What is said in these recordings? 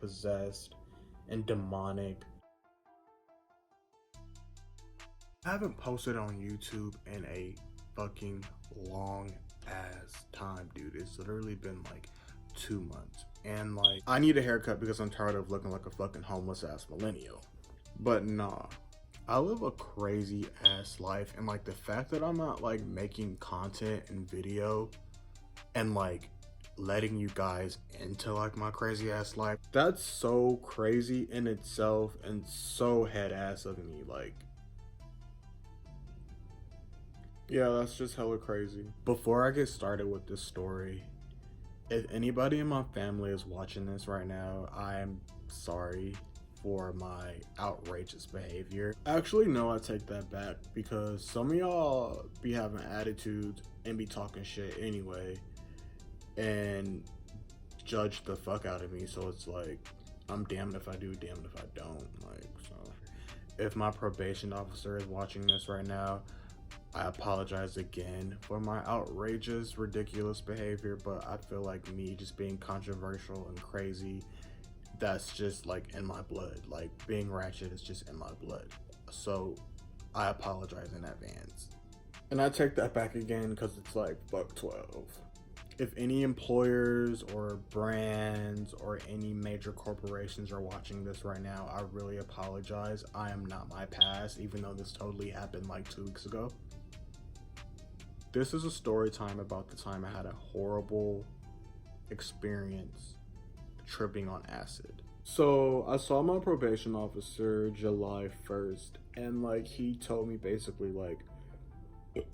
possessed and demonic. I haven't posted on YouTube in a fucking long ass time, dude. It's literally been like 2 months. And like, I need a haircut because I'm tired of looking like a fucking homeless ass millennial. But nah, I live a crazy ass life. And like, the fact that I'm not like making content and video and like letting you guys into like my crazy ass life, that's so crazy in itself and so head ass of me. Like, yeah, that's just hella crazy. Before I get started with this story, if anybody in my family is watching this right now, I'm sorry for my outrageous behavior. Actually, no, I take that back because some of y'all be having attitudes and be talking shit anyway and judge the fuck out of me. So it's like, I'm damned if I do, damned if I don't. Like, so if my probation officer is watching this right now, I apologize again for my outrageous, ridiculous behavior, but I feel like me just being controversial and crazy, that's just like in my blood. Like, being ratchet is just in my blood. So I apologize in advance. And I take that back again because it's like, fuck 12. If any employers or brands or any major corporations are watching this right now, I really apologize. I am not my past, even though this totally happened like 2 weeks ago. This is a story time about the time I had a horrible experience tripping on acid. So I saw my probation officer July 1st, and like, he told me basically like,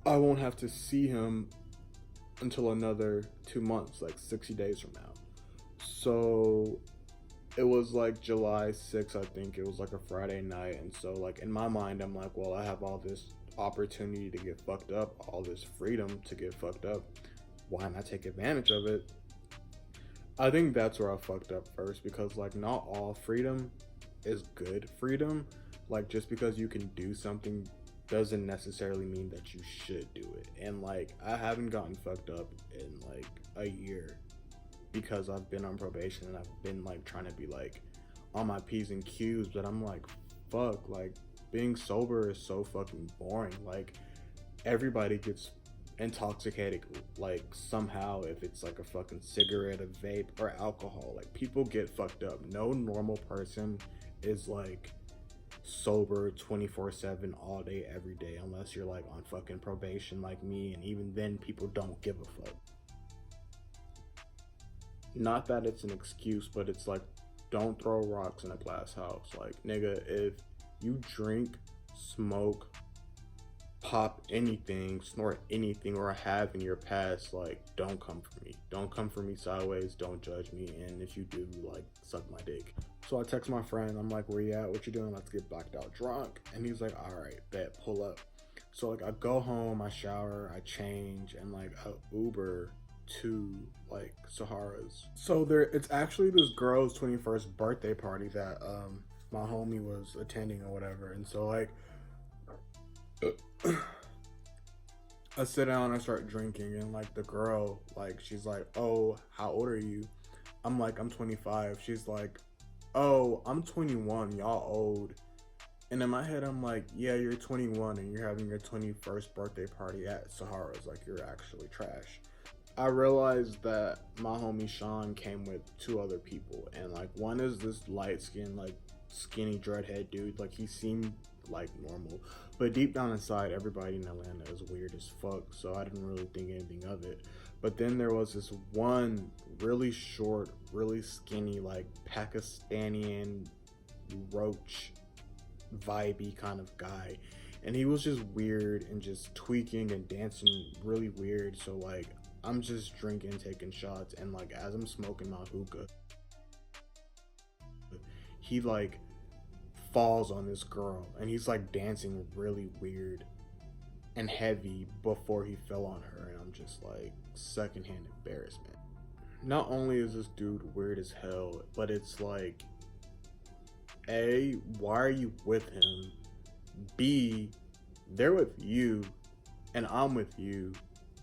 I won't have to see him until another 2 months, like 60 days from now. So it was like July 6th, I think it was like a Friday night. And so like, in my mind, I'm like, well, I have all this opportunity to get fucked up, all this freedom to get fucked up, why not take advantage of it? I think that's where I fucked up first, because like, not all freedom is good freedom. Like, just because you can do something doesn't necessarily mean that you should do it. And like, I haven't gotten fucked up in like a year because I've been on probation and I've been like trying to be like on my P's and Q's, but I'm like, fuck, like, being sober is so fucking boring. Like, everybody gets intoxicated like somehow, if it's like a fucking cigarette, a vape, or alcohol. Like, people get fucked up. No normal person is like sober 24/7 all day every day, unless you're like on fucking probation like me, and even then people don't give a fuck. Not that it's an excuse, but it's like, don't throw rocks in a glass house. Like, nigga, if you drink, smoke, pop anything, snort anything, or have in your past, like, don't come for me. Don't come for me sideways. Don't judge me. And if you do, like, suck my dick. So I text my friend. I'm like, where you at? What you doing? Let's get blacked out drunk. And he's like, all right, bet, pull up. So like, I go home, I shower, I change, and like, I Uber to like Sahara's. So there, it's actually this girl's 21st birthday party that my homie was attending or whatever. And so like, I sit down, I start drinking, and like, the girl, like, she's like, oh, how old are you? I'm like, I'm 25. She's like, oh, I'm 21, y'all old. And in my head, I'm like, yeah, you're 21 and you're having your 21st birthday party at Sahara's. Like, you're actually trash. I realized that my homie Sean came with 2 other people, and like, one is this light skinned, like, skinny dreadhead dude. Like, he seemed like normal, but deep down inside, everybody in Atlanta is weird as fuck, so I didn't really think anything of it. But then there was this one really short, really skinny, like, Pakistani roach vibey kind of guy, and he was just weird and just tweaking and dancing really weird. So like, I'm just drinking, taking shots, and like, as I'm smoking my hookah, he like falls on this girl, and he's like dancing really weird and heavy before he fell on her, and I'm just like, secondhand embarrassment. Not only is this dude weird as hell, but it's like, A, why are you with him? B, they're with you and I'm with you,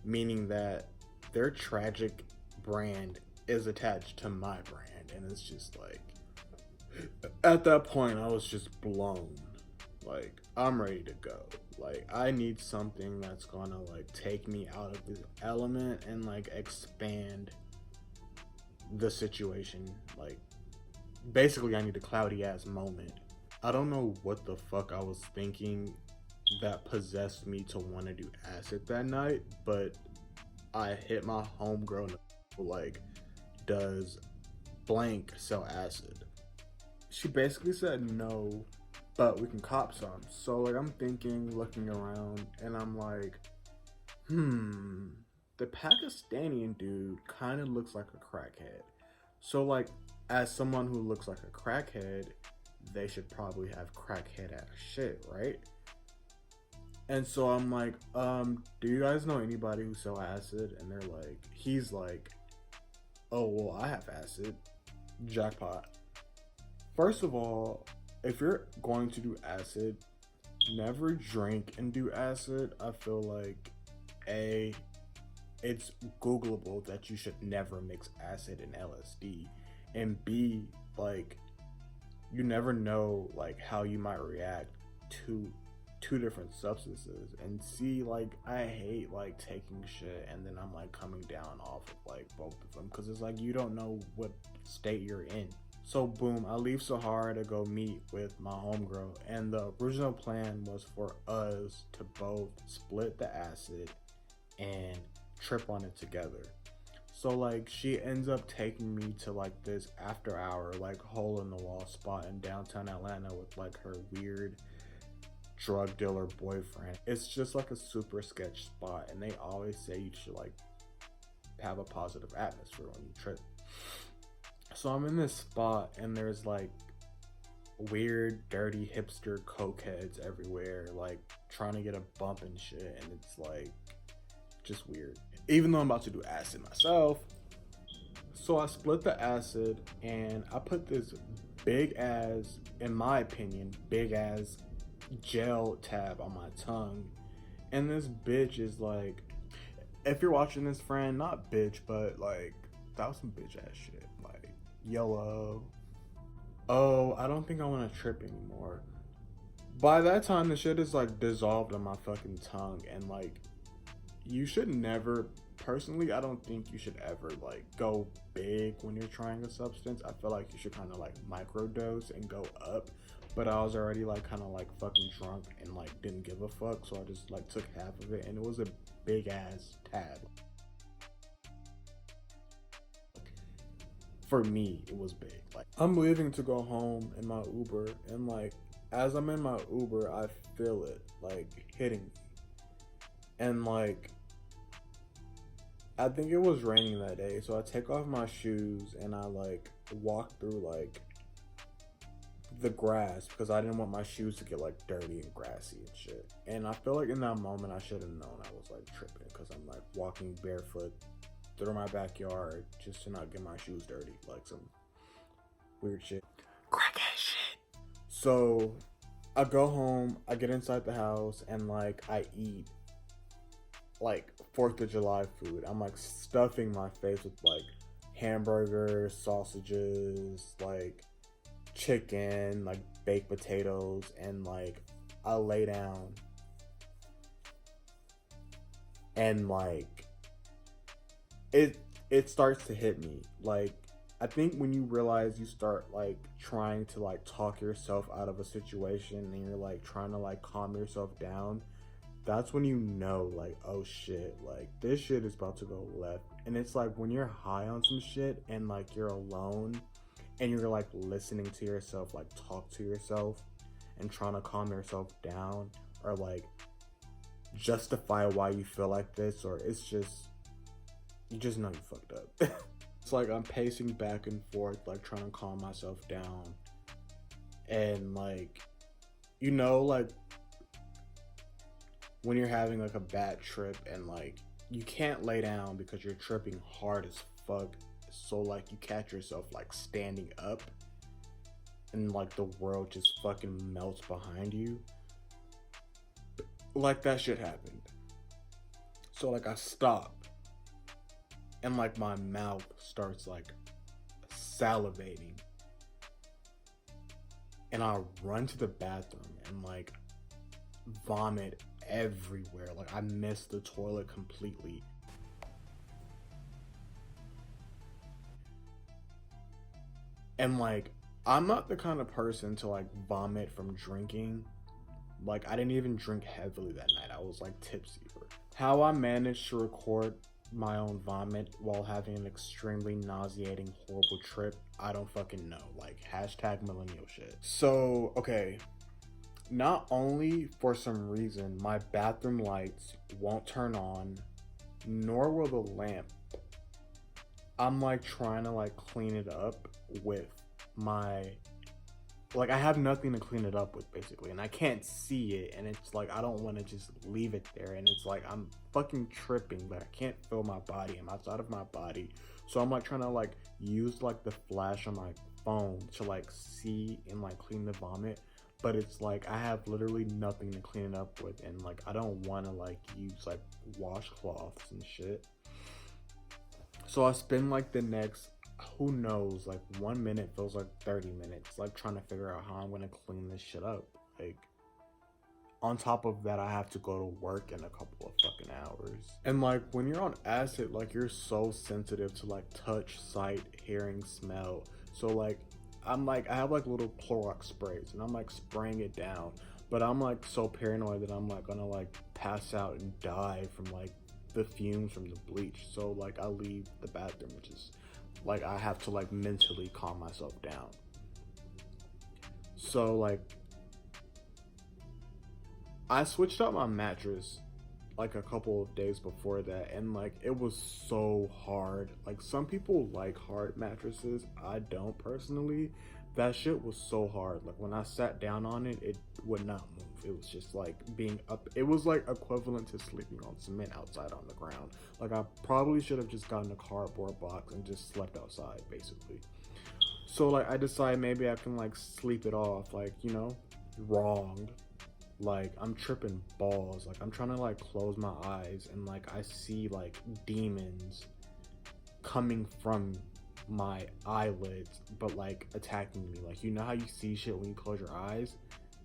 meaning that their tragic brand is attached to my brand, and it's just like, At that point, I was just blown. Like, I'm ready to go. Like, I need something that's gonna like take me out of this element and like expand the situation. Like, basically, I need a cloudy ass moment. I don't know what the fuck I was thinking that possessed me to want to do acid that night, but I hit my homegirl like, does blank sell acid? She basically said no, but we can cop some. So like I'm thinking, looking around, and I'm like, the Pakistani dude kind of looks like a crackhead. So like, as someone who looks like a crackhead, they should probably have crackhead ass shit, right? And so I'm like, do you guys know anybody who sell acid? And they're like, he's like, oh well, I have acid. Jackpot. First of all, if you're going to do acid, never drink and do acid. I feel like A, it's Googleable that you should never mix acid and LSD. And B, like, you never know like how you might react to two different substances. And C, like, I hate like taking shit and then I'm like coming down off of like both of them, because it's like you don't know what state you're in. So boom, I leave Sahara to go meet with my homegirl, and the original plan was for us to both split the acid and trip on it together. So like she ends up taking me to like this after hour like hole in the wall spot in downtown Atlanta with like her weird drug dealer boyfriend. It's just like a super sketch spot, and they always say you should like have a positive atmosphere when you trip. So I'm in this spot and there's like weird, dirty hipster cokeheads everywhere, like trying to get a bump and shit, and it's like just weird. Even though I'm about to do acid myself. So I split the acid and I put this big ass, in my opinion, big ass gel tab on my tongue. And this bitch is like, if you're watching this, friend, not bitch, but like, that was some bitch ass shit. Like, YOLO. Oh, I don't think I want to trip anymore. By that time, the shit is like dissolved on my fucking tongue, and like, you should never, personally, I don't think you should ever like go big when you're trying a substance. I feel like you should kind of like microdose and go up. But I was already like kind of like fucking drunk and like didn't give a fuck, so I just like took half of it, and it was a big ass tab. For me, it was big. Like, I'm leaving to go home in my Uber, and like as I'm in my Uber, I feel it like hitting me. And like, I think it was raining that day, so I take off my shoes and I like walk through like the grass because I didn't want my shoes to get like dirty and grassy and shit. And I feel like in that moment I should have known I was like tripping, because I'm like walking barefoot through my backyard just to not get my shoes dirty, like some weird shit. Crackhead shit. So I go home, I get inside the house, and like I eat like 4th of July food. I'm like stuffing my face with like hamburgers, sausages, like chicken, like baked potatoes, and like I lay down and like it starts to hit me. Like, I think when you realize you start like trying to like talk yourself out of a situation and you're like trying to like calm yourself down, that's when you know like, oh shit, like this shit is about to go left. And it's like when you're high on some shit and like you're alone and you're like listening to yourself like talk to yourself and trying to calm yourself down, or like justify why you feel like this, or it's just, you just know you fucked up. It's like I'm pacing back and forth like trying to calm myself down, and like, you know, like when you're having like a bad trip and like you can't lay down because you're tripping hard as fuck, so like you catch yourself like standing up and like the world just fucking melts behind you. Like that shit happened. So like I stop and like my mouth starts like salivating, and I run to the bathroom and like vomit everywhere. Like I missed the toilet completely. And like I'm not the kind of person to like vomit from drinking. Like I didn't even drink heavily that night. I was like tipsy. How I managed to record my own vomit while having an extremely nauseating, horrible trip, I don't fucking know. Like hashtag millennial shit. So, okay. Not only for some reason my bathroom lights won't turn on, nor will the lamp. I'm like trying to like clean it up with my like I have nothing to clean it up with basically, and I can't see it, and it's like I don't want to just leave it there, and it's like I'm fucking tripping, but I can't feel my body. I'm outside of my body, so I'm like trying to like use like the flash on my phone to like see and like clean the vomit, but it's like I have literally nothing to clean it up with, and like I don't want to like use like washcloths and shit. So I spend like the next, who knows, like 1 minute feels like 30 minutes, like trying to figure out how I'm gonna clean this shit up. Like, on top of that, I have to go to work in a couple of fucking hours. And like, when you're on acid, like you're so sensitive to like touch, sight, hearing, smell. So like, I have like little Clorox sprays and I'm like spraying it down. But I'm like so paranoid that I'm like gonna like pass out and die from like the fumes from the bleach. So like I leave the bathroom, which is like I have to like mentally calm myself down. So like I switched out my mattress like a couple of days before that, and like it was so hard. Like some people like hard mattresses, I don't personally. That shit was so hard. Like when I sat down on it, it would not move. It was just like being up. It was like equivalent to sleeping on cement outside on the ground. Like I probably should have just gotten a cardboard box and just slept outside basically. So like I decided maybe I can like sleep it off, like, you know, wrong. Like I'm tripping balls. Like I'm trying to like close my eyes and like I see like demons coming from my eyelids but like attacking me. Like, you know how you see shit when you close your eyes?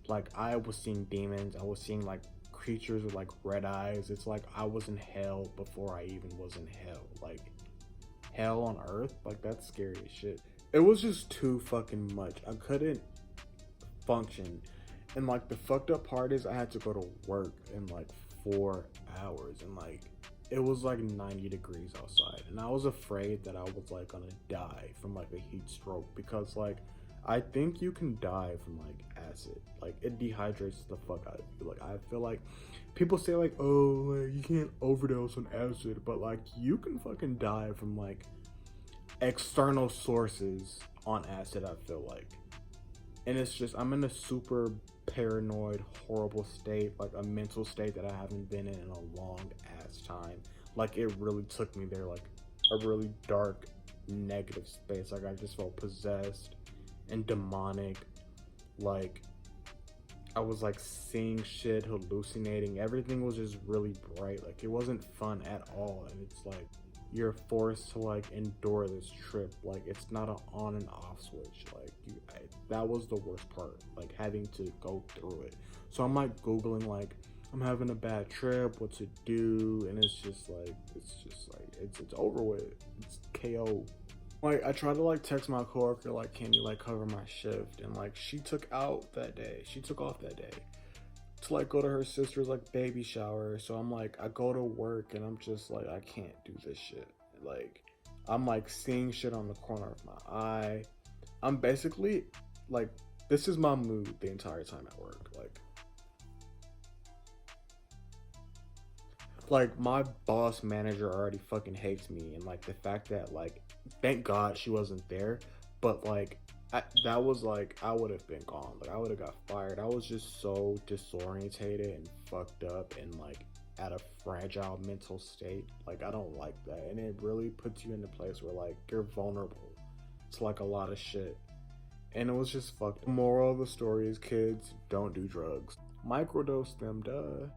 Like I was seeing demons. I was seeing like creatures with like red eyes. It's like I was in hell before I even was in hell. Like hell on earth? Like that's scary as shit. It was just too fucking much. I couldn't function. And like the fucked up part is I had to go to work in like 4 hours, and like it was like 90 degrees outside, and I was afraid that I was like gonna die from like a heat stroke, because like I think you can die from like acid. Like it dehydrates the fuck out of you. Like I feel like people say like, oh, like, you can't overdose on acid, but like you can fucking die from like external sources on acid, I feel like. And it's just, I'm in a super paranoid, horrible state, like a mental state that I haven't been in a long ass time. Like it really took me there, like a really dark, negative space. Like I just felt possessed and demonic. Like I was like seeing shit, hallucinating. Everything was just really bright. Like it wasn't fun at all. And it's like you're forced to like endure this trip. Like it's not an on and off switch. Like that was the worst part. Like having to go through it. So I'm like Googling like I'm having a bad trip, what to do, and it's just like it's over with. It's KO. Like I tried to like text my coworker like, can you like cover my shift, and like she took off that day to like go to her sister's like baby shower. So I'm like, I go to work and I'm just like, I can't do this shit. Like I'm like seeing shit on the corner of my eye. I'm basically like, this is my mood the entire time at work. Like my boss manager already fucking hates me, and like the fact that like, thank God she wasn't there, but like that was like, I would have been gone. Like I would have got fired. I was just so disorientated and fucked up and like at a fragile mental state. Like I don't like that, and it really puts you in a place where like you're vulnerable to like a lot of shit. And it was just fucked. The moral of the story is, kids, don't do drugs. Microdose them, duh.